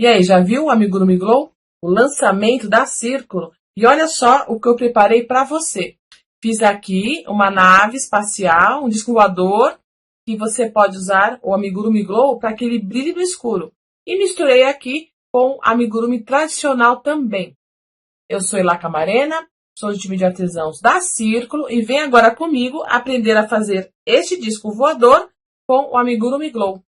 E aí, já viu o Amigurumi Glow? O lançamento da Círculo? E olha só o que eu preparei para você. Fiz aqui uma nave espacial, um disco voador, que você pode usar o Amigurumi Glow para que ele brilhe no escuro. E misturei aqui com amigurumi tradicional também. Eu sou Elá Camarena, sou do time de artesãos da Círculo e vem agora comigo aprender a fazer este disco voador com o Amigurumi Glow.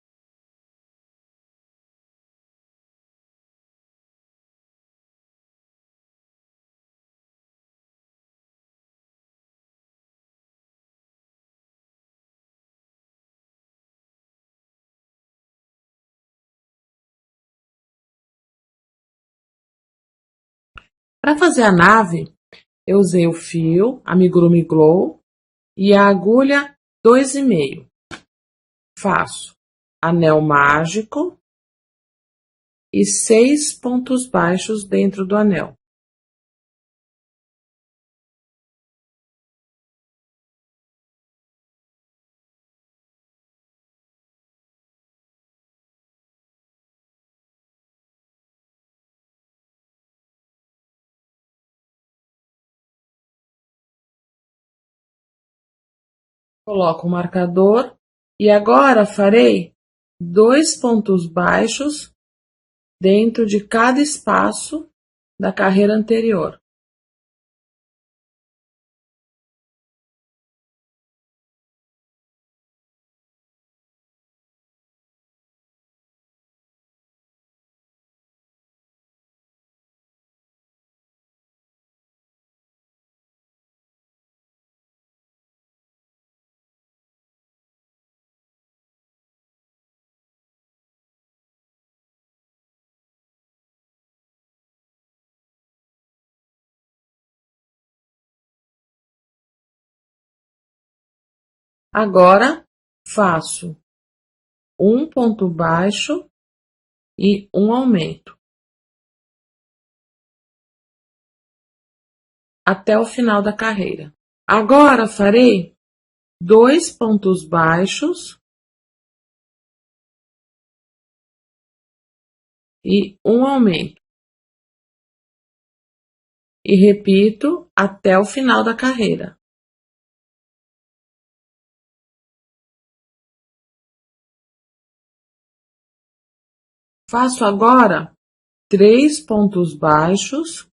Para fazer a nave, eu usei o fio Amigurumi Glow e a agulha 2,5. Faço anel mágico e 6 pontos baixos dentro do anel. Coloco o marcador e agora farei 2 pontos baixos dentro de cada espaço da carreira anterior. Agora faço um ponto baixo e um aumento até o final da carreira. Agora farei 2 pontos baixos e um aumento. E repito até o final da carreira. Faço agora 3 pontos baixos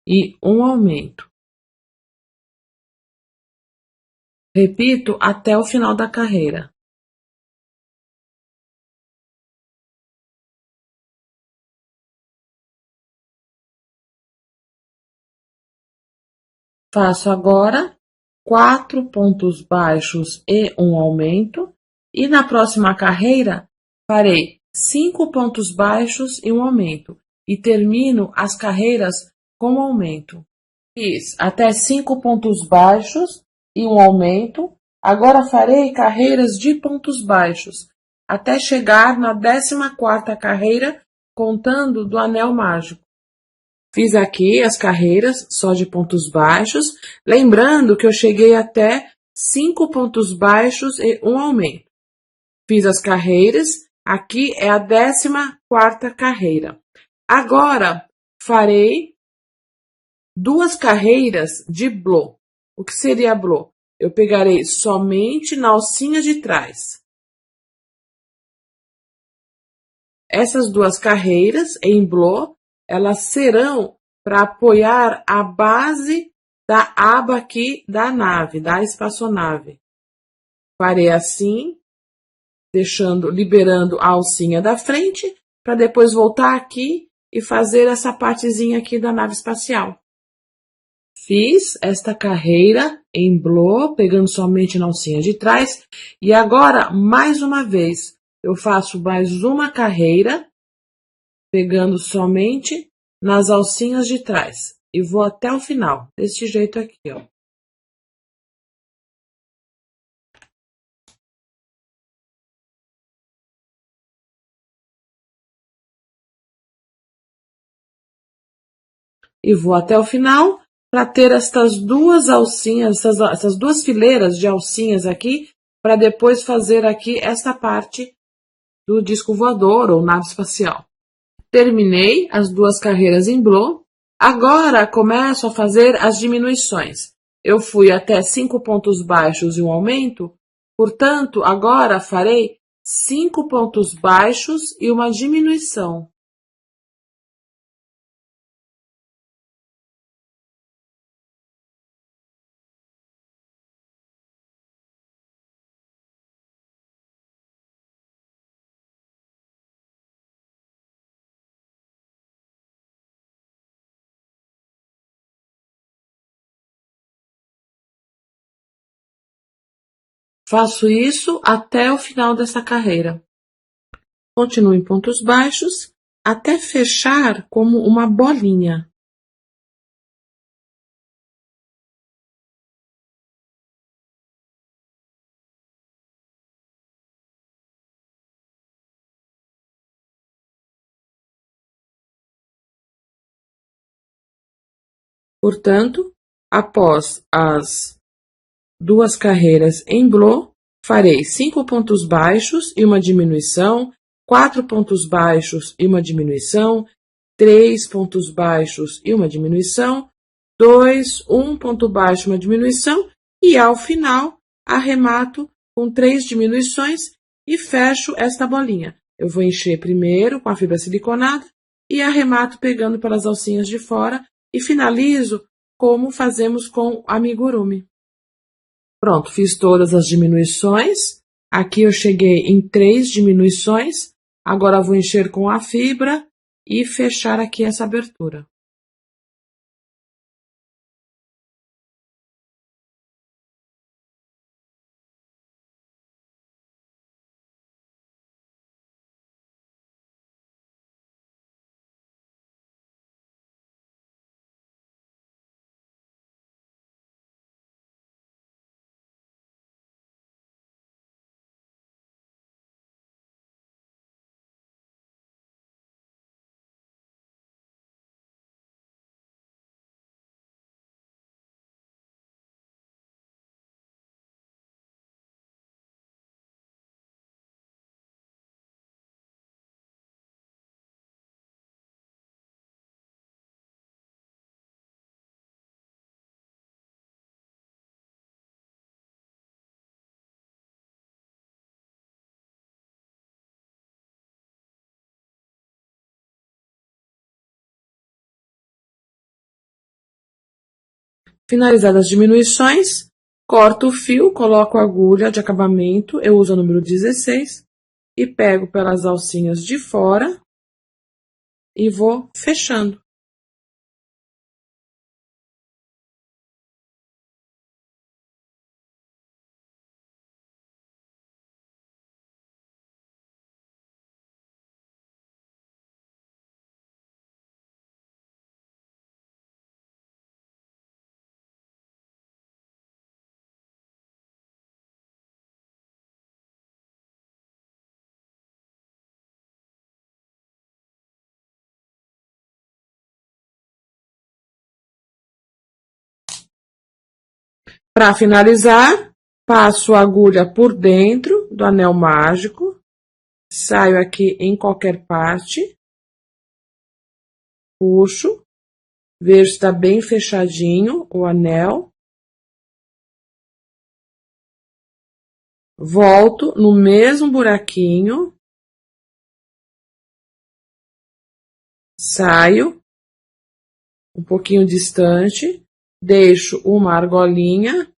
e um aumento. Repito até o final da carreira. Faço agora 4 pontos baixos e um aumento. E na próxima carreira, farei 5 pontos baixos e um aumento. E termino as carreiras com aumento. Fiz até 5 pontos baixos e um aumento. Agora farei carreiras de pontos baixos, até chegar na 14ª carreira, contando do anel mágico. Fiz aqui as carreiras só de pontos baixos, lembrando que eu cheguei até 5 pontos baixos e um aumento. Fiz as carreiras, aqui é a 14ª carreira. Agora, farei 2 carreiras de blow. O que seria blow? Eu pegarei somente na alcinha de trás. Essas 2 carreiras em blow, elas serão para apoiar a base da aba aqui da nave, da espaçonave. Farei assim, liberando a alcinha da frente, para depois voltar aqui e fazer essa partezinha aqui da nave espacial. Fiz esta carreira em blow, pegando somente na alcinha de trás, e agora, mais uma vez, eu faço mais uma carreira, pegando somente nas alcinhas de trás. E vou até o final, desse jeito aqui, ó. E vou até o final, para ter estas 2 alcinhas, essas 2 fileiras de alcinhas aqui, para depois fazer aqui esta parte do disco voador ou nave espacial. Terminei as 2 carreiras em blow. Agora começo a fazer as diminuições. Eu fui até 5 pontos baixos e um aumento, portanto, agora farei 5 pontos baixos e uma diminuição. Faço isso até o final dessa carreira. Continuo em pontos baixos até fechar como uma bolinha. Portanto, após as 2 carreiras em blow, farei 5 pontos baixos e uma diminuição, 4 pontos baixos e uma diminuição, 3 pontos baixos e uma diminuição, 2, 1 ponto baixo e uma diminuição, e ao final arremato com 3 diminuições e fecho esta bolinha. Eu vou encher primeiro com a fibra siliconada e arremato pegando pelas alcinhas de fora e finalizo como fazemos com amigurumi. Pronto, fiz todas as diminuições. Aqui eu cheguei em 3 diminuições. Agora vou encher com a fibra e fechar aqui essa abertura. Finalizadas as diminuições, corto o fio, coloco a agulha de acabamento, eu uso o número 16, e pego pelas alcinhas de fora e vou fechando. Para finalizar, passo a agulha por dentro do anel mágico, saio aqui em qualquer parte, puxo, vejo se está bem fechadinho o anel, volto no mesmo buraquinho, saio um pouquinho distante, deixo uma argolinha,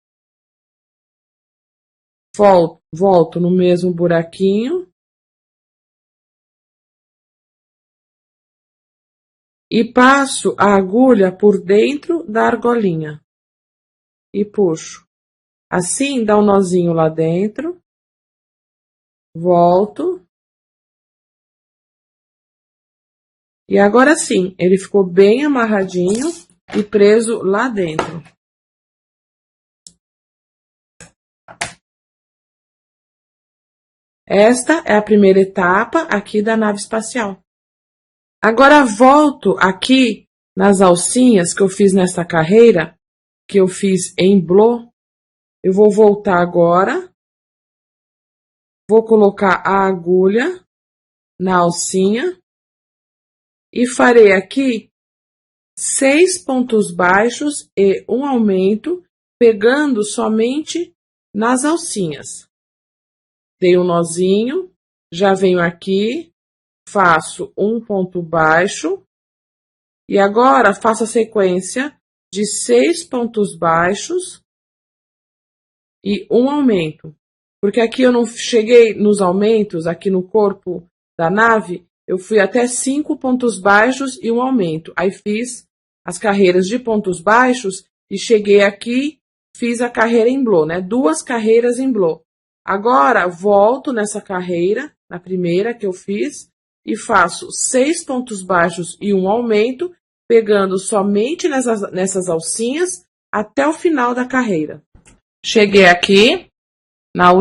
volto no mesmo buraquinho e passo a agulha por dentro da argolinha e puxo. Assim, dá um nozinho lá dentro, volto. E agora sim, ele ficou bem amarradinho e preso lá dentro. Esta é a primeira etapa aqui da nave espacial. Agora volto aqui nas alcinhas que eu fiz nesta carreira, que eu fiz em blow. Eu vou voltar agora vou colocar a agulha na alcinha e farei aqui 6 pontos baixos e um aumento, pegando somente nas alcinhas. Dei um nozinho, já venho aqui, faço um ponto baixo e agora faço a sequência de 6 pontos baixos e um aumento. Porque aqui eu não cheguei nos aumentos, aqui no corpo da nave, eu fui até 5 pontos baixos e um aumento. Aí fiz as carreiras de pontos baixos e cheguei aqui, fiz a carreira em blow, né? 2 carreiras em blow. Agora, volto nessa carreira, na primeira que eu fiz, e faço 6 pontos baixos e um aumento, pegando somente nessas alcinhas até o final da carreira. Cheguei aqui, no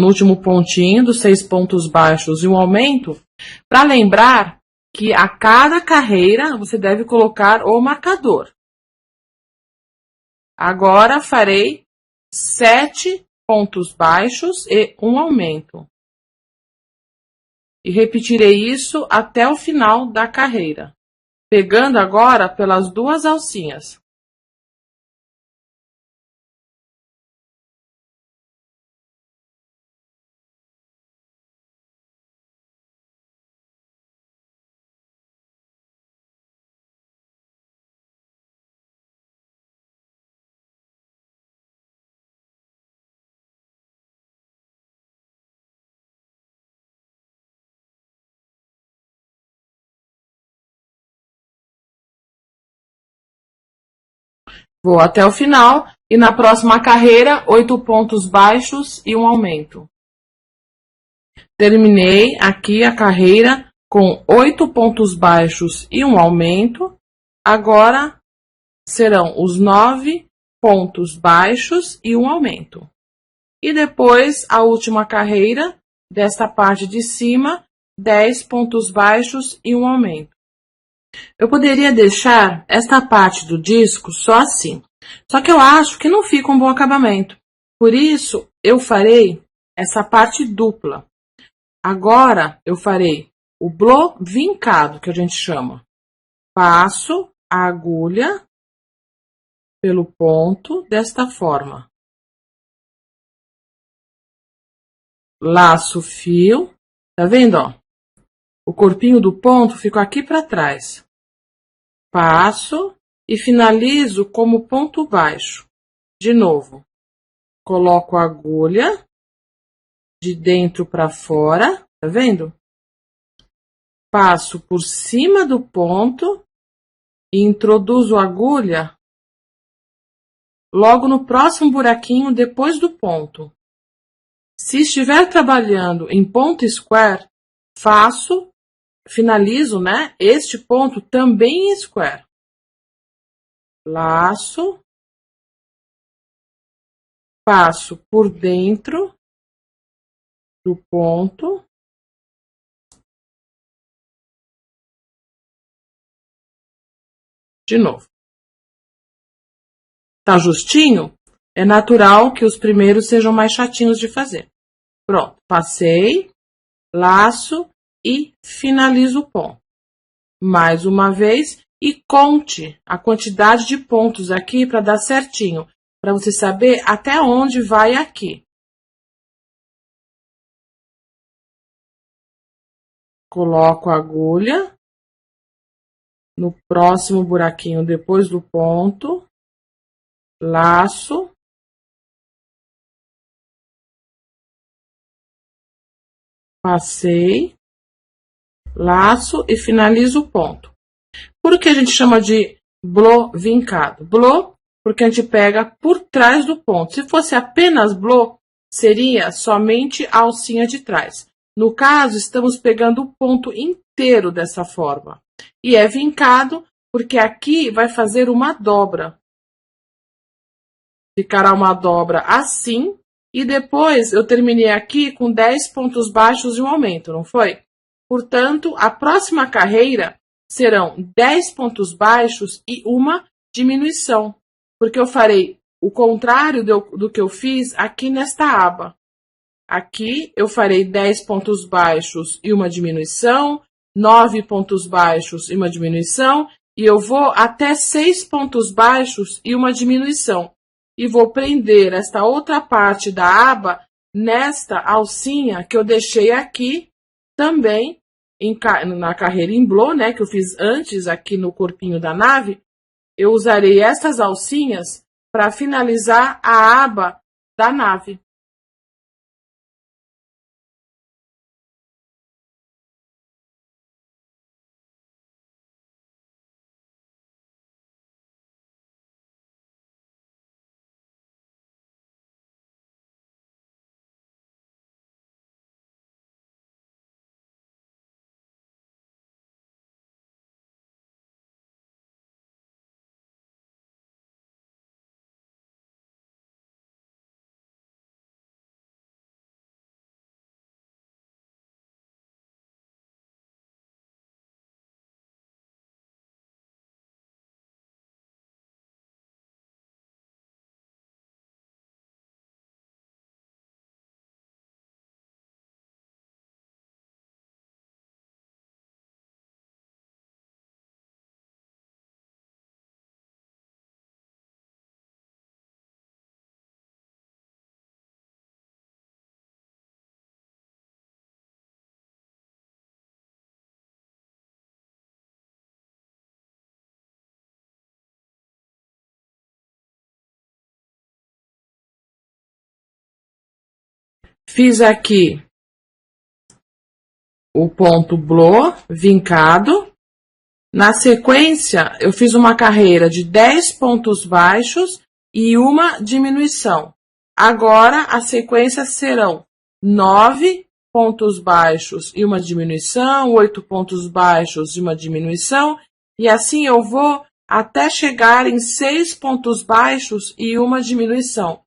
último pontinho dos 6 pontos baixos e um aumento, para lembrar que a cada carreira você deve colocar o marcador. Agora farei 7 pontos baixos e um aumento. E repetirei isso até o final da carreira, pegando agora pelas 2 alcinhas. Vou até o final e na próxima carreira, 8 pontos baixos e um aumento. Terminei aqui a carreira com 8 pontos baixos e um aumento. Agora serão os 9 pontos baixos e um aumento. E depois a última carreira desta parte de cima, 10 pontos baixos e um aumento. Eu poderia deixar esta parte do disco só assim, só que eu acho que não fica um bom acabamento. Por isso, eu farei essa parte dupla. Agora, eu farei o blow vincado, que a gente chama. Passo a agulha pelo ponto desta forma. Laço o fio, tá vendo, ó? O corpinho do ponto ficou aqui para trás. Passo e finalizo como ponto baixo. De novo, coloco a agulha de dentro para fora, tá vendo? Passo por cima do ponto e introduzo a agulha logo no próximo buraquinho depois do ponto. Se estiver trabalhando em ponto square, finalizo, né, este ponto também em square. Laço, passo por dentro do ponto, de novo. Tá justinho? É natural que os primeiros sejam mais chatinhos de fazer. Pronto, passei, laço e finalizo o ponto. Mais uma vez e conte a quantidade de pontos aqui para dar certinho, para você saber até onde vai aqui. Coloco a agulha no próximo buraquinho depois do ponto, laço, passei, laço e finalizo o ponto. Por que a gente chama de blow vincado? Blow, porque a gente pega por trás do ponto. Se fosse apenas blow, seria somente a alcinha de trás. No caso, estamos pegando o ponto inteiro dessa forma. E é vincado porque aqui vai fazer uma dobra. Ficará uma dobra assim. E depois eu terminei aqui com 10 pontos baixos e um aumento, não foi? Portanto, a próxima carreira serão 10 pontos baixos e uma diminuição. Porque eu farei o contrário do que eu fiz aqui nesta aba. Aqui eu farei 10 pontos baixos e uma diminuição, 9 pontos baixos e uma diminuição, e eu vou até 6 pontos baixos e uma diminuição. E vou prender esta outra parte da aba nesta alcinha que eu deixei aqui também na carreira em blow, né, que eu fiz antes aqui no corpinho da nave. Eu usarei estas alcinhas para finalizar a aba da nave. Fiz aqui o ponto blow vincado. Na sequência, eu fiz uma carreira de 10 pontos baixos e uma diminuição. Agora, a sequência serão 9 pontos baixos e uma diminuição, 8 pontos baixos e uma diminuição, e assim eu vou até chegar em 6 pontos baixos e uma diminuição.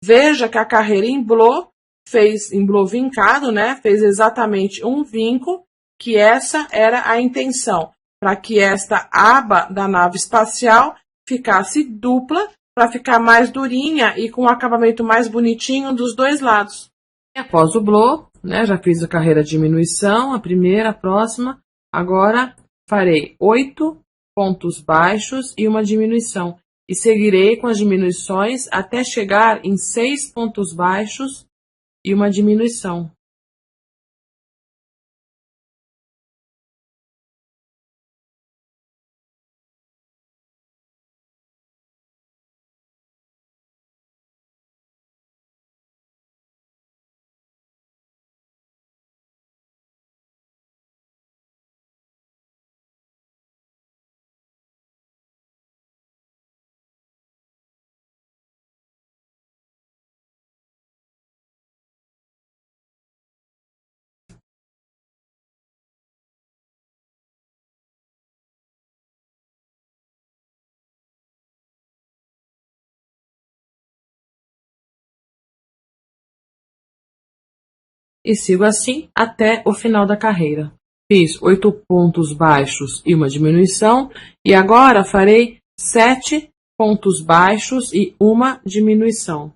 Veja que a carreira em blow fez em blow vincado, né? Fez exatamente um vinco, que essa era a intenção, para que esta aba da nave espacial ficasse dupla, para ficar mais durinha e com um acabamento mais bonitinho dos dois lados. E após o blow, né, já fiz a carreira de diminuição, a primeira, a próxima. Agora farei 8 pontos baixos e uma diminuição. E seguirei com as diminuições até chegar em 6 pontos baixos e uma diminuição. E sigo assim até o final da carreira. Fiz 8 pontos baixos e uma diminuição, e agora farei 7 pontos baixos e uma diminuição.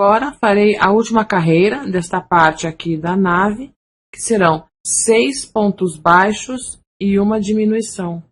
Agora farei a última carreira desta parte aqui da nave, que serão 6 pontos baixos e uma diminuição.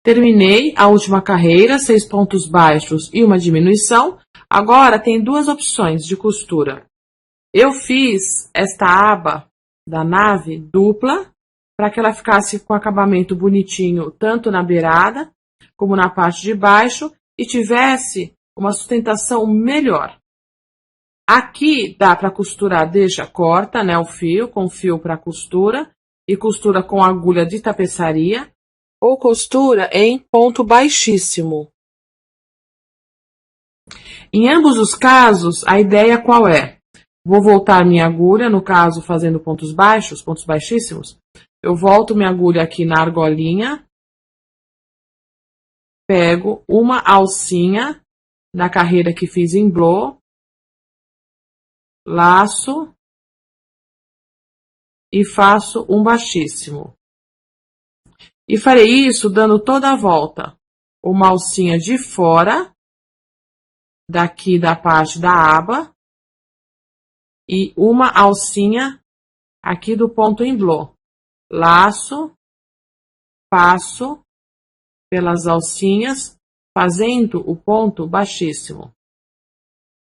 Terminei a última carreira, 6 pontos baixos e uma diminuição. Agora tem duas opções de costura. Eu fiz esta aba da nave dupla, para que ela ficasse com acabamento bonitinho, tanto na beirada, como na parte de baixo, e tivesse uma sustentação melhor. Aqui dá para costurar, corta, né, o fio, com fio para costura, e costura com agulha de tapeçaria, ou costura em ponto baixíssimo. Em ambos os casos, a ideia qual é? Vou voltar minha agulha, no caso fazendo pontos baixos, pontos baixíssimos. Eu volto minha agulha aqui na argolinha, pego uma alcinha da carreira que fiz em blow, laço e faço um baixíssimo. E farei isso dando toda a volta. Uma alcinha de fora, daqui da parte da aba, e uma alcinha aqui do ponto em blow. Laço, passo pelas alcinhas, fazendo o ponto baixíssimo.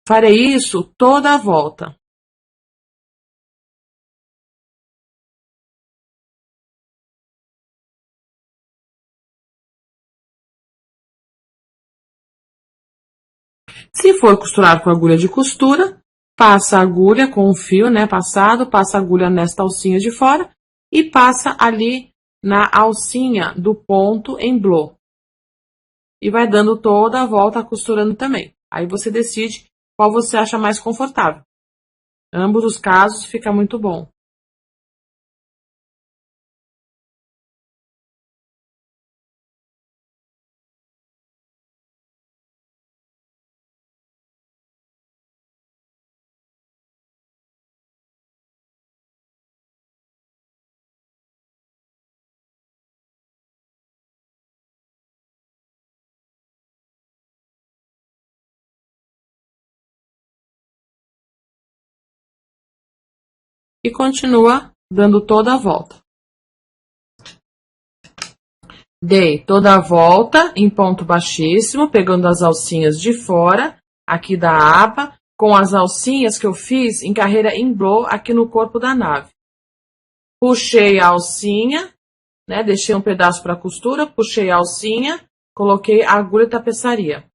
Farei isso toda a volta. Se for costurar com agulha de costura, passa a agulha com o fio, né, passado, passa a agulha nesta alcinha de fora e passa ali na alcinha do ponto em blow. E vai dando toda a volta costurando também. Aí você decide qual você acha mais confortável. Ambos os casos fica muito bom. E continua dando toda a volta. Dei toda a volta em ponto baixíssimo, pegando as alcinhas de fora, aqui da aba, com as alcinhas que eu fiz em carreira em blow aqui no corpo da nave. Puxei a alcinha, né, deixei um pedaço para costura, puxei a alcinha, coloquei a agulha e tapeçaria.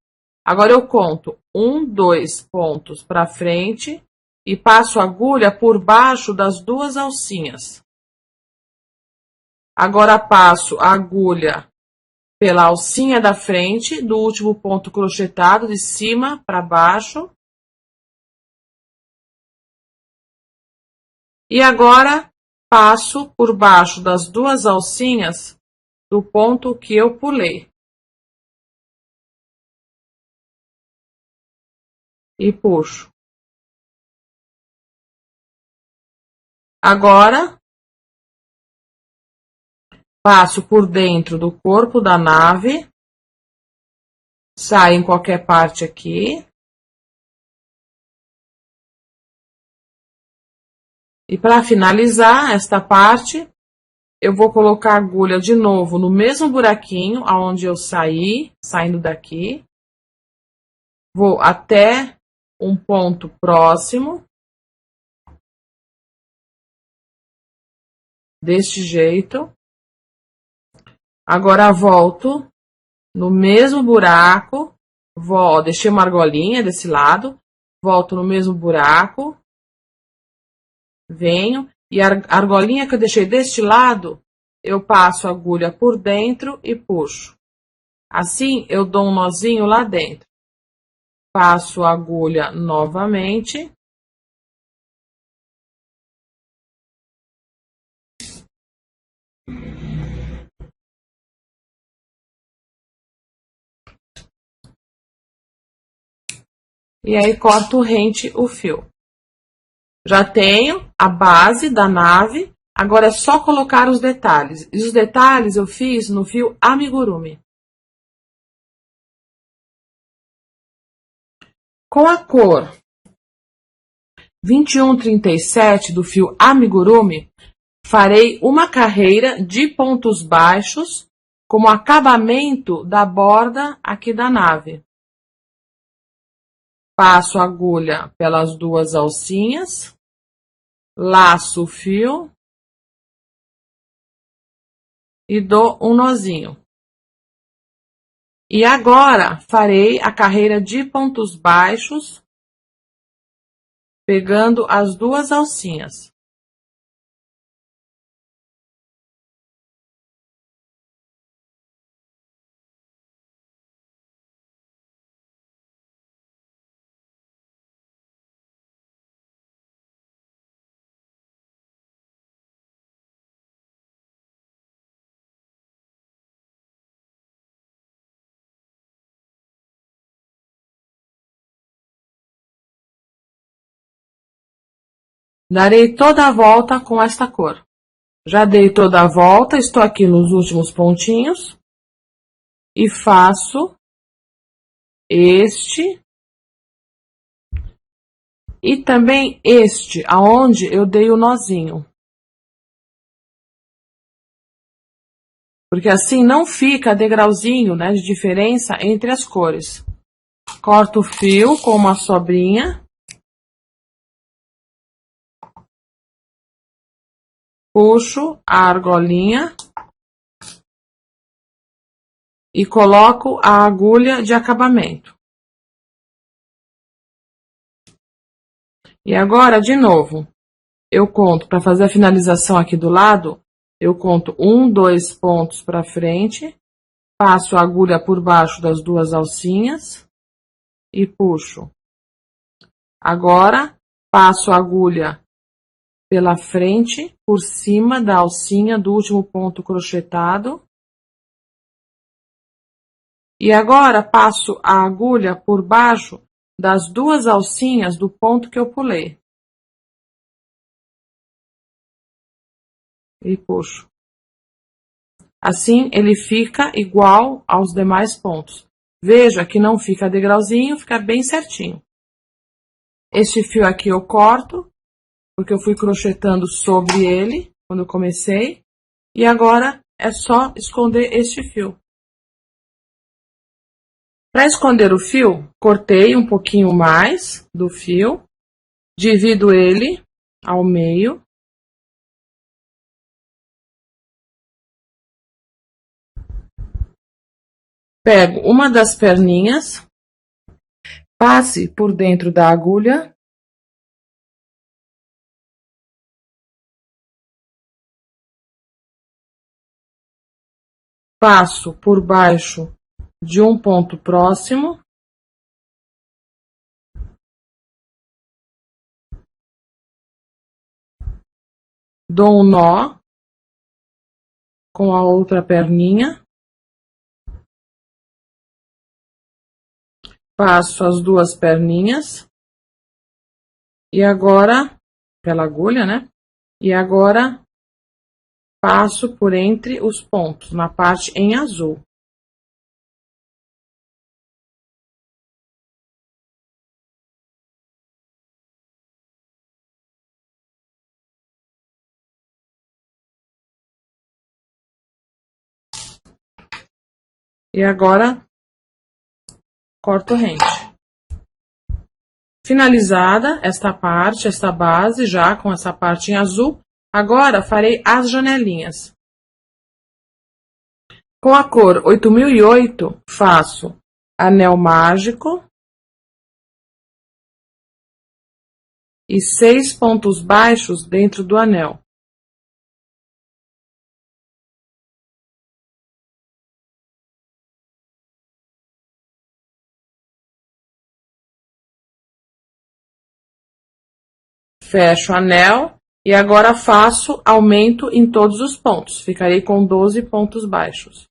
Agora eu conto 1, 2 pontos para frente e passo a agulha por baixo das duas alcinhas. Agora passo a agulha pela alcinha da frente, do último ponto crochetado, de cima para baixo. E agora passo por baixo das duas alcinhas do ponto que eu pulei. E puxo. Agora, passo por dentro do corpo da nave, saio em qualquer parte aqui. E para finalizar esta parte, eu vou colocar a agulha de novo no mesmo buraquinho aonde eu saí, saindo daqui. vou até um ponto próximo, deste jeito. Agora volto no mesmo buraco, deixei uma argolinha desse lado, volto no mesmo buraco, venho, e a argolinha que eu deixei deste lado, eu passo a agulha por dentro e puxo. Assim, eu dou um nozinho lá dentro. Passo a agulha novamente. E aí, corto rente o fio. Já tenho a base da nave, agora é só colocar os detalhes. E os detalhes eu fiz no fio amigurumi. Com a cor 2137 do fio amigurumi, farei uma carreira de pontos baixos como acabamento da borda aqui da nave. Passo a agulha pelas duas alcinhas, laço o fio e dou um nozinho. E agora farei a carreira de pontos baixos, pegando as duas alcinhas. Darei toda a volta com esta cor. Já dei toda a volta, estou aqui nos últimos pontinhos e faço este e também este, aonde eu dei o nozinho. Porque assim não fica degrauzinho, né, de diferença entre as cores. Corto o fio com uma sobrinha. Puxo a argolinha e coloco a agulha de acabamento. E agora, de novo, eu conto, para fazer a finalização aqui do lado, eu conto 1, 2 pontos para frente, passo a agulha por baixo das duas alcinhas e puxo. Agora, passo a agulha pela frente, por cima da alcinha do último ponto crochetado. E agora, passo a agulha por baixo das duas alcinhas do ponto que eu pulei. E puxo. Assim, ele fica igual aos demais pontos. Veja que não fica degrauzinho, fica bem certinho. Este fio aqui eu corto, porque eu fui crochetando sobre ele, quando eu comecei. E agora, é só esconder este fio. Para esconder o fio, cortei um pouquinho mais do fio, divido ele ao meio. Pego uma das perninhas, passe por dentro da agulha. Passo por baixo de um ponto próximo. Dou um nó com a outra perninha. Passo as duas perninhas. E agora, pela agulha, né? E agora, passo por entre os pontos, na parte em azul. E agora, corto rente. Finalizada esta parte, esta base, já com essa parte em azul, agora farei as janelinhas. Com a cor 8008, faço anel mágico e 6 pontos baixos dentro do anel. Fecho o anel e agora faço aumento em todos os pontos. Ficarei com 12 pontos baixos.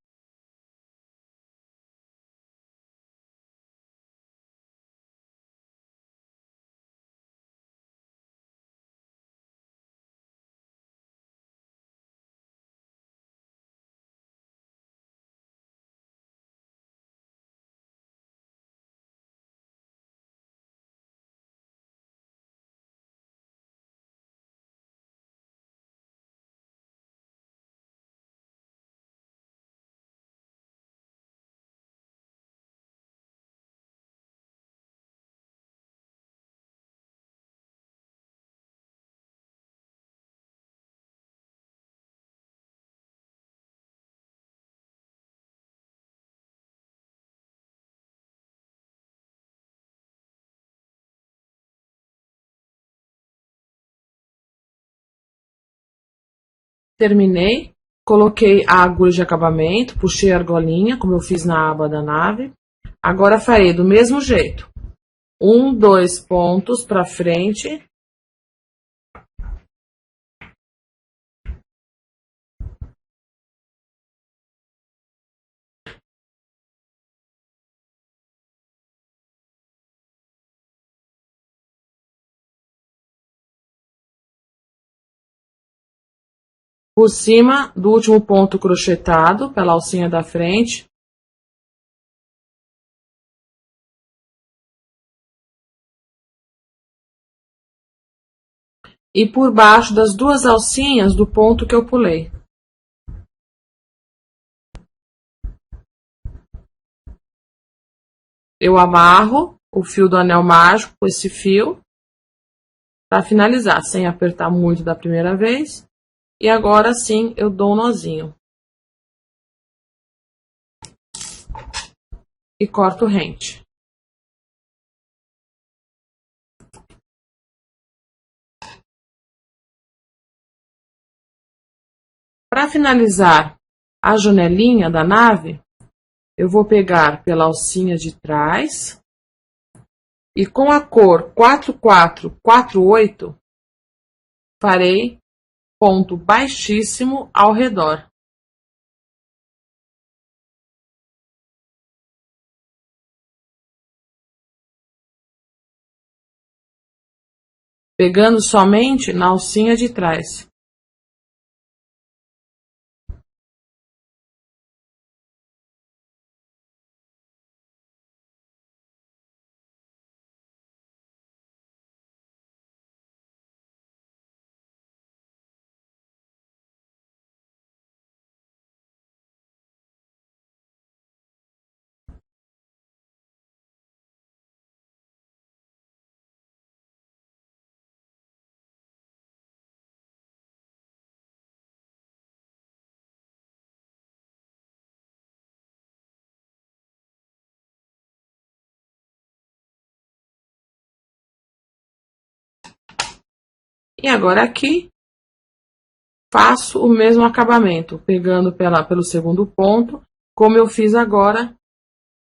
Terminei, coloquei a agulha de acabamento, puxei a argolinha, como eu fiz na aba da nave. Agora farei do mesmo jeito. 1, 2 pontos para frente. Por cima do último ponto crochetado pela alcinha da frente. E por baixo das duas alcinhas do ponto que eu pulei. Eu amarro o fio do anel mágico com esse fio para finalizar, sem apertar muito da primeira vez. E agora sim eu dou um nozinho. E corto rente. Para finalizar a janelinha da nave, eu vou pegar pela alcinha de trás e com a cor 4448 farei ponto baixíssimo ao redor. Pegando somente na alcinha de trás. E agora aqui, faço o mesmo acabamento, pegando pelo segundo ponto, como eu fiz agora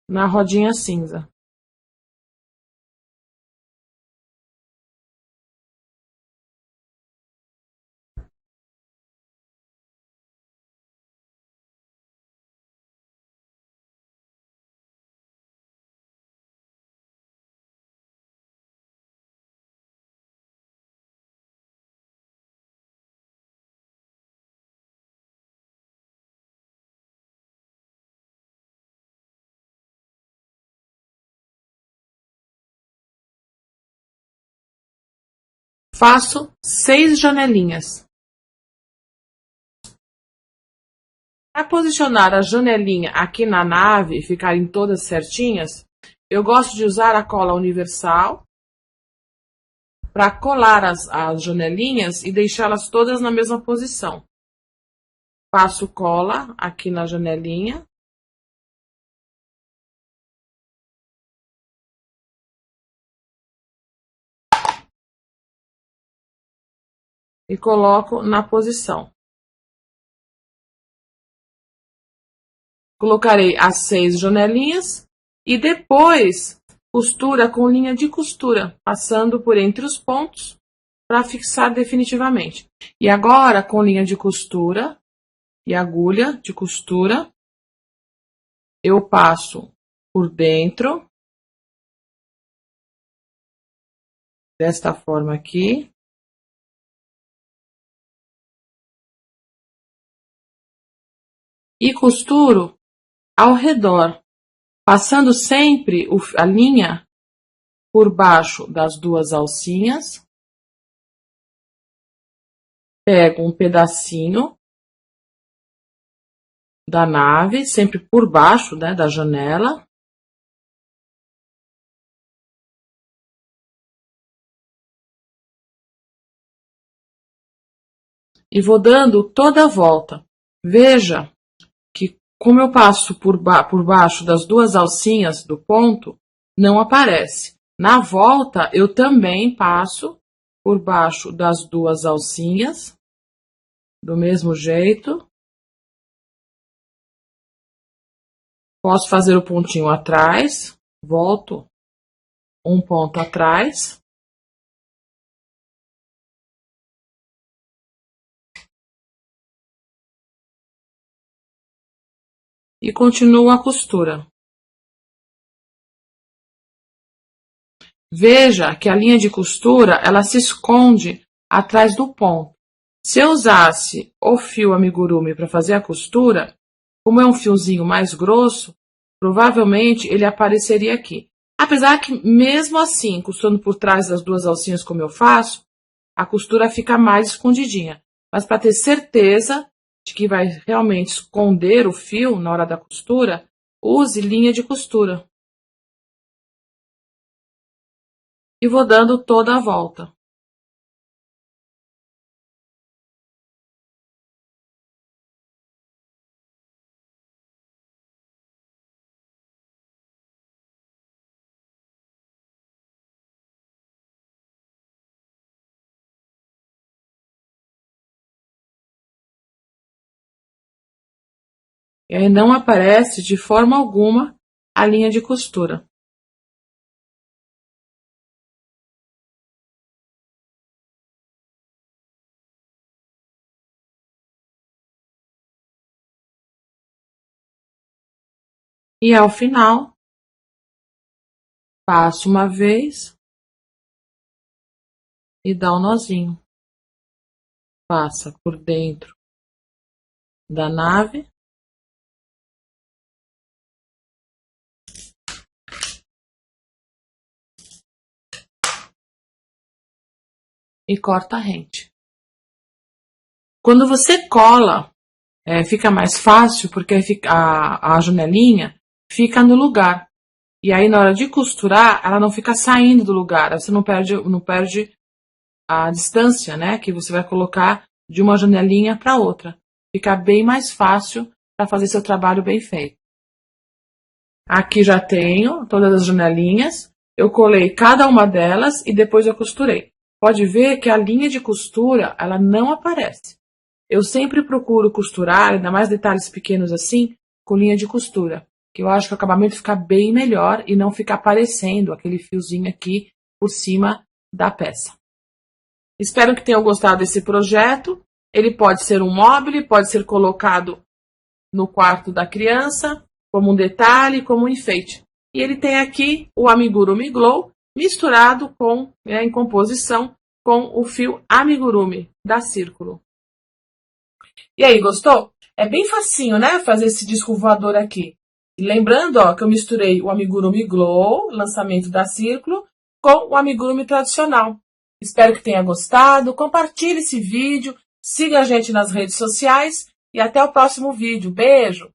na rodinha cinza. Faço 6 janelinhas. Para posicionar a janelinha aqui na nave e ficarem todas certinhas, eu gosto de usar a cola universal para colar as janelinhas e deixá-las todas na mesma posição. Passo cola aqui na janelinha. E coloco na posição. Colocarei as 6 janelinhas e depois costura com linha de costura, passando por entre os pontos para fixar definitivamente. E agora, com linha de costura e agulha de costura, eu passo por dentro, desta forma aqui. E costuro ao redor, passando sempre a linha por baixo das 2 alcinhas. Pego um pedacinho da nave, sempre por baixo, né, da janela. E vou dando toda a volta. Veja que, como eu passo por baixo das 2 alcinhas do ponto, não aparece. Na volta, eu também passo por baixo das 2 alcinhas, do mesmo jeito. Posso fazer o pontinho atrás, volto um ponto atrás. E continuo a costura. Veja que a linha de costura, ela se esconde atrás do ponto. Se eu usasse o fio amigurumi para fazer a costura, como é um fiozinho mais grosso, provavelmente ele apareceria aqui. Apesar que, mesmo assim, costurando por trás das 2 alcinhas como eu faço, a costura fica mais escondidinha. Mas para ter certeza de que vai realmente esconder o fio na hora da costura, use linha de costura. E vou dando toda a volta. E aí não aparece de forma alguma a linha de costura. E ao final, passo uma vez e dá um nozinho. Passa por dentro da nave. E corta a rente. Quando você cola, fica mais fácil porque a janelinha fica no lugar. E aí, na hora de costurar, ela não fica saindo do lugar. Você não perde a distância, né, que você vai colocar de uma janelinha para outra. Fica bem mais fácil para fazer seu trabalho bem feito. Aqui já tenho todas as janelinhas. Eu colei cada uma delas e depois eu costurei. Pode ver que a linha de costura, ela não aparece. Eu sempre procuro costurar, ainda mais detalhes pequenos assim, com linha de costura, que eu acho que o acabamento fica bem melhor e não fica aparecendo aquele fiozinho aqui por cima da peça. Espero que tenham gostado desse projeto. Ele pode ser um móvel, pode ser colocado no quarto da criança, como um detalhe, como um enfeite. E ele tem aqui o amigurumi glow misturado com, em composição, com o fio amigurumi da Círculo. E aí, gostou? É bem facinho, né, fazer esse disco voador aqui. E lembrando, ó, que eu misturei o amigurumi glow, lançamento da Círculo, com o amigurumi tradicional. Espero que tenha gostado. Compartilhe esse vídeo, siga a gente nas redes sociais e até o próximo vídeo. Beijo!